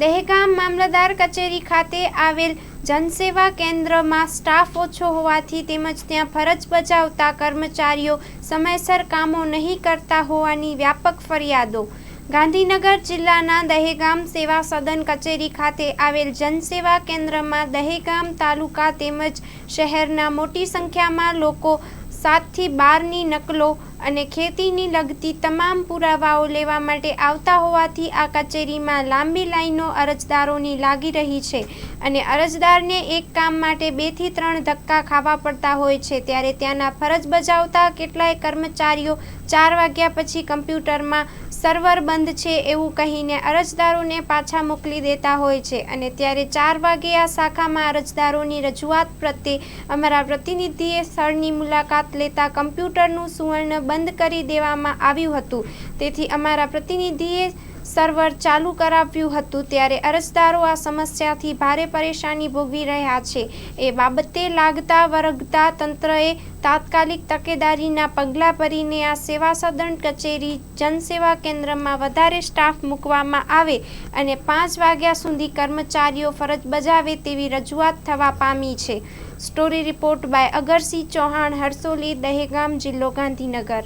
દહેગામ મામલતદાર કચેરી ખાતે આવેલ જનસેવા કેન્દ્રમાં સ્ટાફ ઓછો હોવાથી તેમજ ત્યાં ફરજ બજાવતા કર્મચારીઓ સમયસર કામો નહીં કરતા હોવાની વ્યાપક ફરિયાદો। ગાંધીનગર જિલ્લાના દહેગામ સેવા સદન કચેરી ખાતે આવેલ જનસેવા કેન્દ્રમાં દહેગામ તાલુકા તેમજ શહેરના મોટી સંખ્યામાં લોકો 7 થી 12ની નકલો અને ખેતીની લગતી તમામ પુરાવાઓ લેવા માટે આવતા હોવાથી આ કચેરીમાં લાંબી લાઈનો અરજદારોની લાગી રહી છે અને અરજદારને એક કામ માટે 2 થી 3 ધક્કા ખાવા પડતા હોય છે। ત્યારે ત્યાંના ફરજ બજાવતા કેટલાય કર્મચારીઓ 4 વાગ્યા પછી કમ્પ્યુટરમાં સર્વર બંધ છે એવું કહીને અરજદારોને પાછા મોકલી દેતા હોય છે અને ત્યારે 4 વાગે આ શાખામાં અરજદારોની રજૂઆત પ્રત્યે અમારા પ્રતિનિધિએ સ્થળની મુલાકાત લેતા કમ્પ્યુટરનું સુવર્ણ બંધ કરી દેવામાં આવ્યું હતું। તેથી અમારા પ્રતિનિધિએ સર્વર ચાલુ કરાવ્યું હતું। ત્યારે અરજદારો આ સમસ્યાથી ભારે પરેશાની ભોગવી રહ્યા છે। એ બાબતે લાગતા વળગતા તંત્રએ તાત્કાલિક તકેદારીના પગલાં ભરીને આ સેવા સદન કચેરી જનસેવા કેન્દ્રમાં વધારે સ્ટાફ મૂકવામાં આવે અને 5 વાગ્યા સુધી કર્મચારીઓ ફરજ બજાવે તેવી રજૂઆત થવા પામી છે। Story report by Agarsinh Chauhan, Harsoli, Dehgam, જિલ્લો ગાંધીનગર।